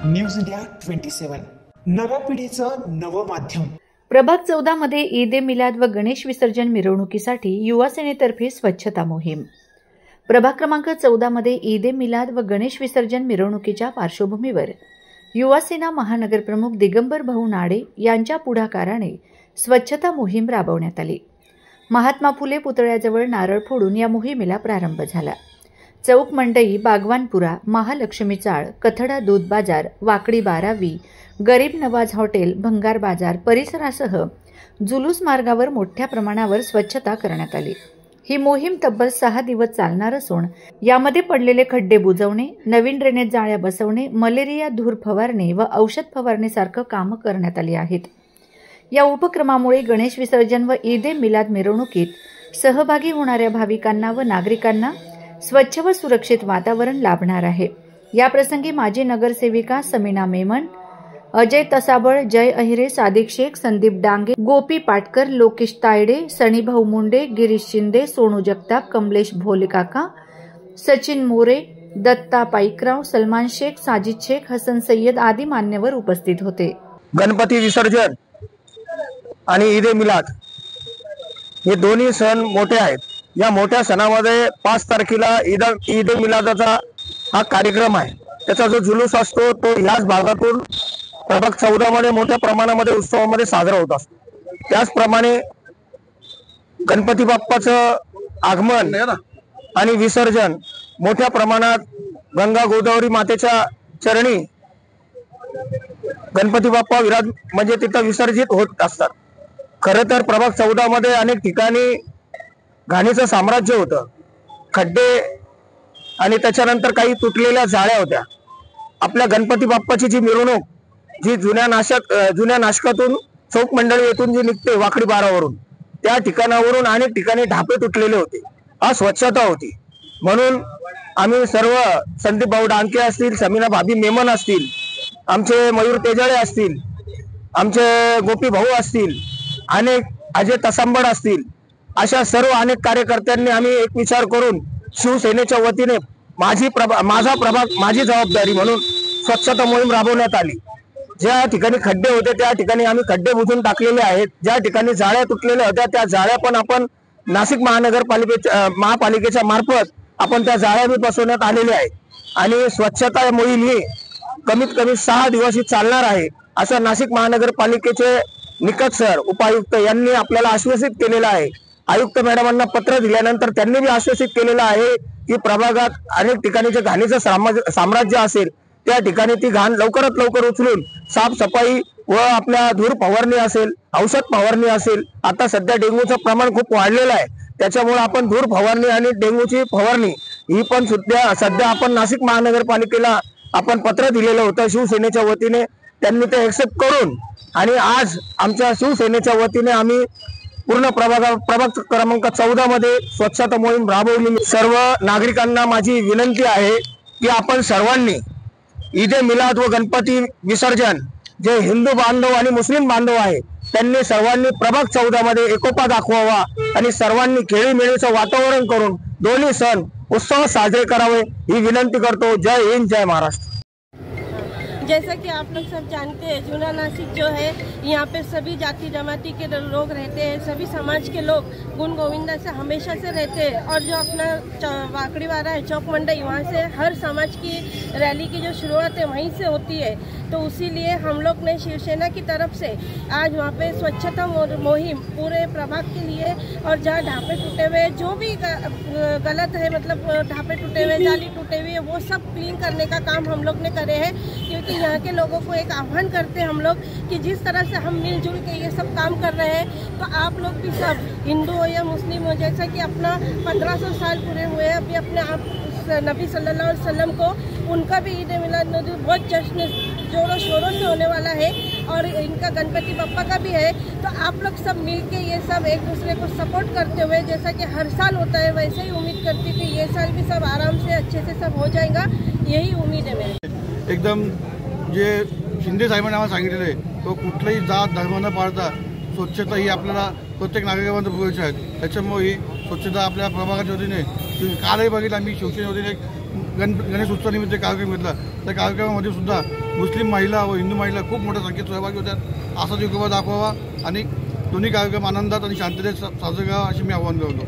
News India 27 नव्या पिढीचं नवं माध्यम। प्रभाग 14 मध्ये ईद ए मिलाद व गणेश विसर्जन मिरवणुकीसाठी युवा सेनेतर्फे स्वच्छता मोहीम। प्रभाग क्रमांक 14 मध्ये ईद ए मिलाद व गणेश विसर्जन मिरवणुकीच्या पार्श्वभूमीवर युवा सेना महानगर प्रमुख दिगंबर भाऊ नाडे यांच्या पुढाकाराने स्वच्छता मोहीम राबवण्यात आली। महात्मा फुले पुतळ्याजवळ नारळ फोडून या मोहिमेला प्रारंभ झाला। चौक मंडई, बागवानपुरा, महालक्ष्मी चाळ, कथडा दूध बाजार, वाकडी 12वी, गरीब नवाज हॉटेल, भंगार बाजार परिसरासह जुलूस मार्गावर मोठ्या प्रमाणावर स्वच्छता करण्यात आली। ही मोहीम तब्बल 6 दिवस चालणार असून यामध्ये पडलेले खड्डे बुजवणे, नवीन ड्रेनेज जाळ्या बसवणे, मलेरिया धूर फवारणी व औषध फवारणीसारखं कामं करण्यात आली आहेत। या उपक्रमामुळे गणेश विसर्जन व ईद ए मिलाद मिरवणुकीत सहभागी होणाऱ्या भाविकांना व नागरिकांना स्वच्छ व सुरक्षित वातावरण लाभणार आहे। या प्रसंगी माजी नगरसेविका समीना मेमन, अजय तसाबळ, जय अहिरे, सादिक शेख, संदीप डांगे, गोपी पाटकर, लोकेश तायडे, सणीभाऊ मुंडे, गिरीश शिंदे, सोनू जगताप, कमलेश भोलेकाका, सचिन मोरे, दत्ता पाईकराव, सलमान शेख, साजिद शेख, हसन सय्यद आदी मान्यवर उपस्थित होते। गणपती विसर्जन आणि ईद ए मिलाद हे दोन्ही सण मोठे आहेत। या मोठ्या सणामध्ये 5 तारखेला ईद ए मिलादाचा हा कार्यक्रम आहे। त्याचा जो जुलूस असतो तो याच भागातून प्रभाग 14 मध्ये मोठ्या प्रमाणामध्ये उत्सवामध्ये साजरा होत असतो। त्याचप्रमाणे गणपती बाप्पाचं आगमन आणि विसर्जन मोठ्या प्रमाणात गंगा गोदावरी मातेच्या चरणी गणपती बाप्पा विराज म्हणजे तिथं विसर्जित होत असतात। खरं तर प्रभाग 14 मध्ये अनेक ठिकाणी घाणीचं साम्राज्य होतं। खड्डे आणि त्याच्यानंतर काही तुटलेल्या जाळ्या होत्या। आपल्या गणपती बाप्पाची जी मिरवणूक जी जुन्या नाशकातून चौक मंडळी येथून जी निघते वाकडी 12वरून, त्या ठिकाणावरून अनेक ठिकाणी ढापे तुटलेले होते। अस्वच्छता होती। म्हणून आम्ही सर्व संदीप भाऊ डांके असतील, समीना भाभी मेमन असतील, आमचे मयूर तेजाळे असतील, आमचे गोपी भाऊ असतील, अनेक अजय तसांबड असतील, अशा सर्व अनेक कार्यकर्त्यांनी आम्ही एक विचार करून शिवसेनेच्या वतीने माझा प्रभाग माझी जबाबदारी म्हणून स्वच्छता मोहीम राबवण्यात आली। ज्या ठिकाणी खड्डे होते त्या ठिकाणी आम्ही खड्डे बुजून टाकलेले आहेत। ज्या ठिकाणी जाळ्या तुटलेल्या होत्या त्या जाळ्या पण आपण नाशिक महापालिकेच्या मार्फत आपण त्या जाळ्या बी बसवण्यात आलेल्या आहेत। आणि स्वच्छता मोहीम ही कमीत कमी 6 दिवस ही चालणार आहे असं नाशिक महानगरपालिकेचे निकट सर उपायुक्त यांनी आपल्याला आश्वासित केलेलं आहे। आयुक्त मॅडमांना पत्र दिल्यानंतर त्यांनी बी आश्वासित केलेलं आहे की प्रभागात अनेक ठिकाणी जे घाणीचं साम्राज्य असेल त्या ठिकाणी ती घाण लवकरात लवकर उचलून साफसफाई व आपल्या धूर फवारणी असेल, औषध फवारणी असेल, आता सध्या डेंग्यूचं प्रमाण खूप वाढलेलं आहे त्याच्यामुळे आपण धूर फवारणी आणि डेंग्यूची फवारणी ही पण सध्या आपण नाशिक महानगरपालिकेला आपण पत्र दिलेलं होतं शिवसेनेच्या वतीने। त्यांनी ते एक्सेप्ट करून आणि आज आमच्या शिवसेनेच्या वतीने आम्ही पूर्ण प्रभाग क्रमांक 14 मध्ये स्वच्छता मोहीम राबवली। सर्व नागरिकांना माझी विनंती आहे की आपण सर्वांनी ईद ए मिलाद व गणपती विसर्जन जे हिंदू बांधव आणि मुस्लिम बांधव आहे त्यांनी सर्वांनी प्रभाग 14 मध्ये एकोपा दाखवावा आणि सर्वांनी खेळीमेळीचं वातावरण करून दोन्ही सण उत्सव साजरे करावे ही विनंती करतो। जय हिंद, जय महाराष्ट्र। जैसा कि आप लोग सब जानते हैं, जूना नासिक जो है यहाँ पे सभी जाति जमाती के लोग रहते हैं, सभी समाज के लोग गुण गोविंदा से हमेशा से रहते हैं। और जो अपना वाकड़ी वाला है चौक मंडई, वहाँ से हर समाज की रैली की जो शुरुआत है वहीं से होती है। तो उसीलिए हम लोग ने शिवसेना की तरफ से आज वहाँ पे स्वच्छता मुहिम पूरे प्रभाग के लिए और जहाँ ढापे टूटे हुए जो भी गलत है, मतलब ढापे टूटे हुए, जाली टूटे हुए, वो सब क्लीन करने का काम हम लोग ने करे हैं। क्योंकि यहाँ के लोगों को एक आह्वान करते हैं हम लोग कि जिस तरह से हम मिलजुल के ये सब काम कर रहे हैं तो आप लोग भी सब हिंदू हो या मुस्लिम हो, जैसा कि अपना 1500 साल पूरे हुए हैं अभी अपने आप नबी सल्लल्लाहु अलैहि वसल्लम को, उनका भी ईद ए मिलाद नबी बहुत जश्न जोरों शोरों से होने वाला है और इनका गणपति बप्पा का भी है। तो आप लोग सब मिलके ये सब एक दूसरे को सपोर्ट करते हुए जैसा कि हर साल होता है वैसे ही उम्मीद करती कि ये साल भी सब आराम से अच्छे से सब हो जाएगा, यही उम्मीद है मेरी। एकदम जे शिंदे साहेबांनी आम्हाला सांगितलेलं आहे तो कुठलाही जात धर्म न पाळता स्वच्छता ही आपल्याला प्रत्येक नागरिकांपर्यंत पोहोचायची आहे। त्याच्यामुळे ही स्वच्छता आपल्या प्रभागाच्या वतीने कालही बघितलं आम्ही शिवसेने वतीने गणेश उत्सवानिमित्त कार्यक्रम घेतला। त्या कार्यक्रमामध्ये सुद्धा मुस्लिम महिला व हिंदू महिला खूप मोठ्या संख्येत सहभागी होत्यात. असाच एकोपा दाखवावा आणि दोन्ही कार्यक्रम आनंदात आणि शांततेत साजरे करावा असे मी आवाहन करतो.